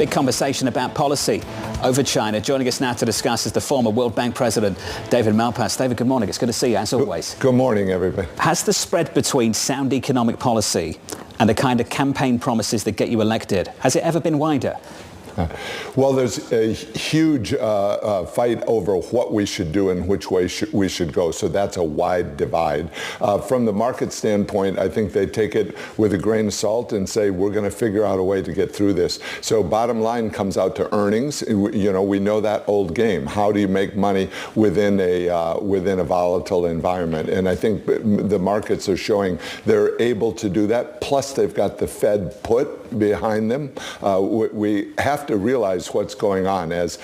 Big conversation about policy over China. Joining us now to discuss is the former World Bank President, David Malpass. David, good morning. It's good to see you, as always. Good morning, everybody. Has the spread between sound economic policy and the kind of campaign promises that get you elected, has it ever been wider? Well, there's a huge fight over what we should do and which way we should go. So that's a wide divide. From the market standpoint, I think they take it with a grain of salt and say, we're going to figure out a way to get through this. So bottom line comes out to earnings. You know, we know that old game. How do you make money within a volatile environment? And I think the markets are showing they're able to do that. Plus, they've got the Fed put behind them. We have to realize what's going on. As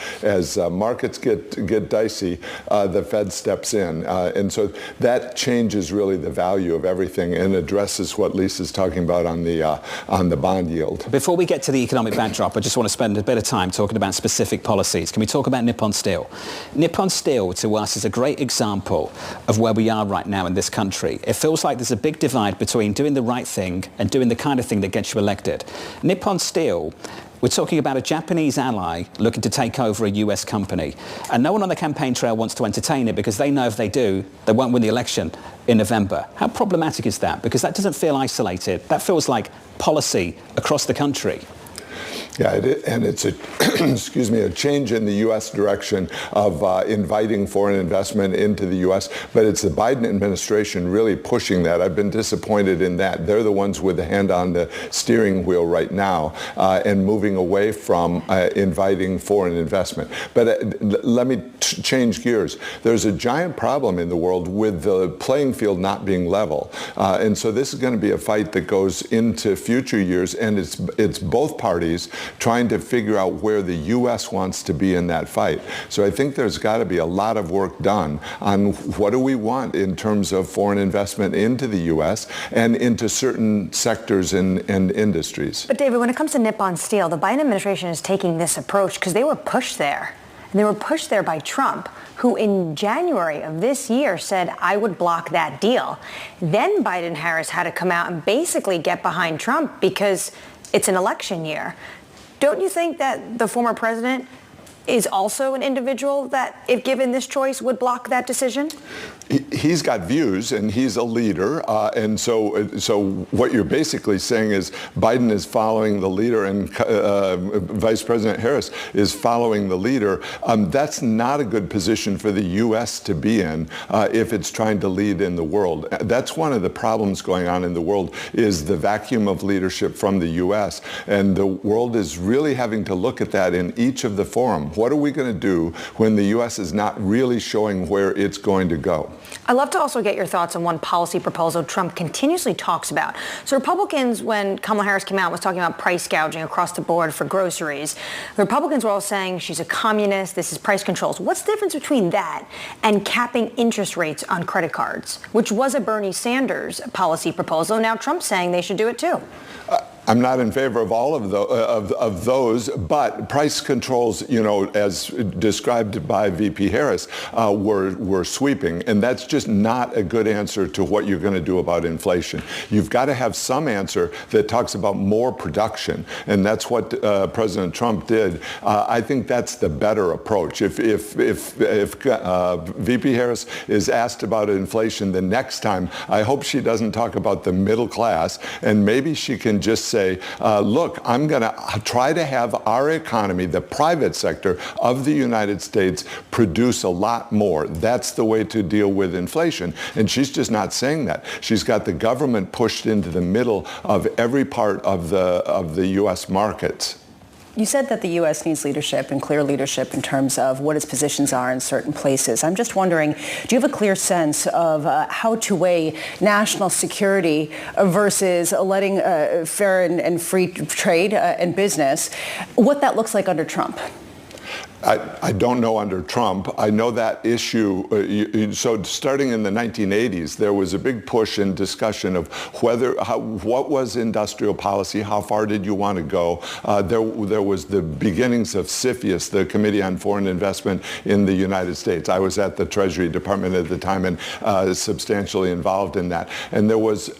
markets get dicey, the Fed steps in. And so that changes really the value of everything and addresses what Lisa's talking about on the bond yield. Before we get to the economic backdrop, I just want to spend a bit of time talking about specific policies. Can we talk about Nippon Steel? Nippon Steel, to us, is a great example of where we are right now in this country. It feels like there's a big divide between doing the right thing and doing the kind of thing that gets you elected. Nippon Steel, we're talking about a Japanese ally looking to take over a US company. And no one on the campaign trail wants to entertain it because they know if they do, they won't win the election in November. How problematic is that? Because that doesn't feel isolated. That feels like policy across the country. Yeah, and it's a, excuse me, a change in the U.S. direction of inviting foreign investment into the U.S., but it's the Biden administration really pushing that. I've been disappointed in that. They're the ones with the hand on the steering wheel right now and moving away from inviting foreign investment. But let me change gears. There's a giant problem in the world with the playing field not being level. And so this is going to be a fight that goes into future years, and it's both parties trying to figure out where the U.S. wants to be in that fight. So I think there's got to be a lot of work done on what do we want in terms of foreign investment into the U.S. and into certain sectors and industries. But David, when it comes to Nippon Steel, the Biden administration is taking this approach because they were pushed there. And they were pushed there by Trump, who in January of this year said, I would block that deal. Then Biden-Harris had to come out and basically get behind Trump because it's an election year. Don't you think that the former president is also an individual that, if given this choice, would block that decision? He's got views, and he's a leader, and so what you're basically saying is Biden is following the leader, and Vice President Harris is following the leader. That's not a good position for the U.S. to be in if it's trying to lead in the world. That's one of the problems going on in the world, is the vacuum of leadership from the U.S., and the world is really having to look at that in each of the forums. What are we going to do when the U.S. is not really showing where it's going to go? I'd love to also get your thoughts on one policy proposal Trump continuously talks about. So Republicans, when Kamala Harris came out, was talking about price gouging across the board for groceries. The Republicans were all saying she's a communist, this is price controls. What's the difference between that and capping interest rates on credit cards, which was a Bernie Sanders policy proposal? Now Trump's saying they should do it too. I'm not in favor of all of those, but price controls, you know, as described by VP Harris, were sweeping, and that's just not a good answer to what you're going to do about inflation. You've got to have some answer that talks about more production, and that's what President Trump did. I think that's the better approach. If VP Harris is asked about inflation the next time, I hope she doesn't talk about the middle class, and maybe she can just say, look, I'm going to try to have our economy, the private sector of the United States, produce a lot more. That's the way to deal with inflation. And she's just not saying that. She's got the government pushed into the middle of every part of the U.S. markets. You said that the U.S. needs leadership and clear leadership in terms of what its positions are in certain places. I'm just wondering, do you have a clear sense of how to weigh national security versus letting fair and free trade and business, what that looks like under Trump? I don't know under Trump. I know that issue. So starting in the 1980s, there was a big push and discussion of what was industrial policy, how far did you want to go. There was the beginnings of CFIUS, the Committee on Foreign Investment in the United States. I was at the Treasury Department at the time and substantially involved in that. And there was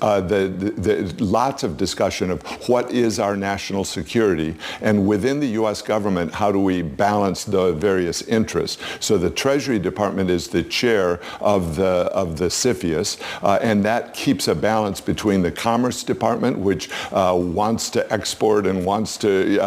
lots of discussion of what is our national security, and within the U.S. government, how do we balance the various interests. So the Treasury Department is the chair of the CFIUS, and that keeps a balance between the Commerce Department, which wants to export and wants to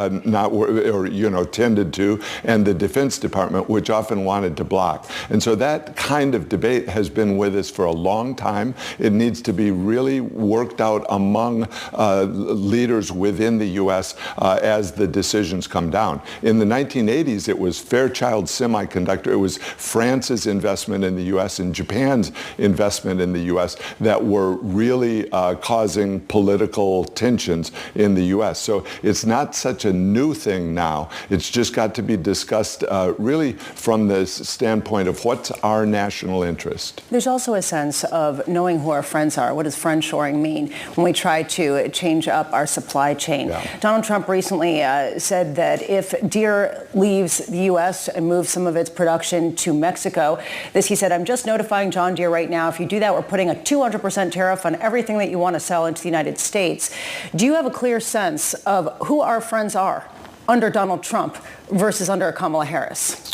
tended to, and the Defense Department, which often wanted to block. And so that kind of debate has been with us for a long time. It needs to be really worked out among leaders within the U.S. As the decisions come down. In the 1980s, it was Fairchild Semiconductor. It was France's investment in the U.S. and Japan's investment in the U.S. that were really causing political tensions in the U.S. So it's not such a new thing now. It's just got to be discussed really from the standpoint of what's our national interest. There's also a sense of knowing who our friends are. What does friendshoring mean when we try to change up our supply chain? Yeah. Donald Trump recently said that if Deere leaves the U.S. and moves some of its production to Mexico, he said, I'm just notifying John Deere right now, if you do that, we're putting a 200% tariff on everything that you want to sell into the United States. Do you have a clear sense of who our friends are under Donald Trump versus under Kamala Harris?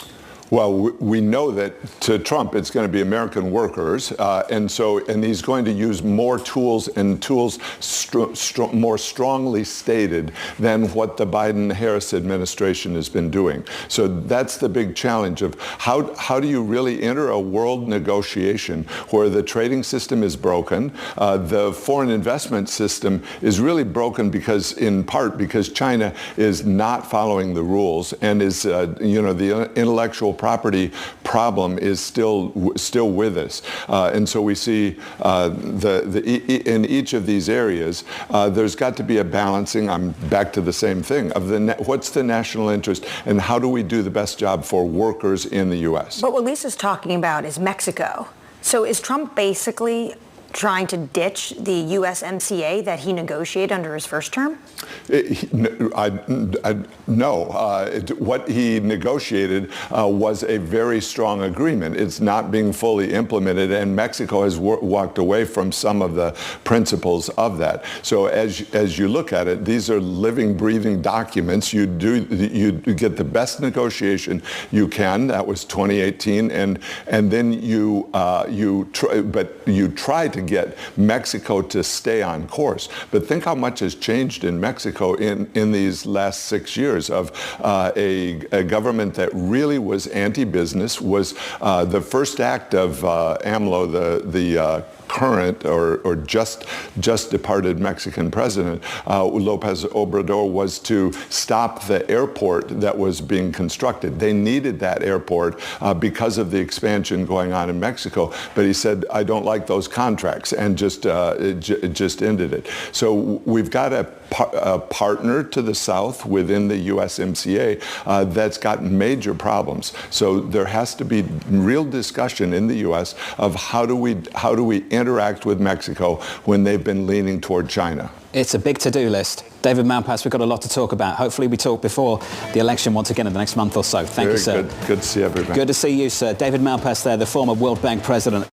Well, we know that to Trump, it's going to be American workers, and he's going to use more tools and tools more strongly stated than what the Biden-Harris administration has been doing. So that's the big challenge of how do you really enter a world negotiation where the trading system is broken, the foreign investment system is really broken in part because China is not following the rules and is, the intellectual property problem is still with us, and so we see in each of these areas there's got to be a balancing. I'm back to the same thing of what's the national interest and how do we do the best job for workers in the U.S. But what Lisa's talking about is Mexico. So is Trump basically trying to ditch the USMCA that he negotiated under his first term? No. What he negotiated was a very strong agreement. It's not being fully implemented, and Mexico has walked away from some of the principles of that. So as you look at it, these are living, breathing documents. You get the best negotiation you can. That was 2018, and then you try to get Mexico to stay on course. But think how much has changed in Mexico in these last 6 years of a government that really was anti-business, was the first act of AMLO, the current or just departed Mexican president, Lopez Obrador, was to stop the airport that was being constructed. They needed that airport because of the expansion going on in Mexico. But he said, I don't like those contracts, and just ended it. So we've got a partner to the south within the USMCA that's got major problems. So there has to be real discussion in the U.S. of how do we interact with Mexico when they've been leaning toward China. It's a big to-do list. David Malpass, we've got a lot to talk about. Hopefully we talk before the election once again in the next month or so. Thank you, sir. Good to see everybody. Good to see you, sir. David Malpass there, the former World Bank president.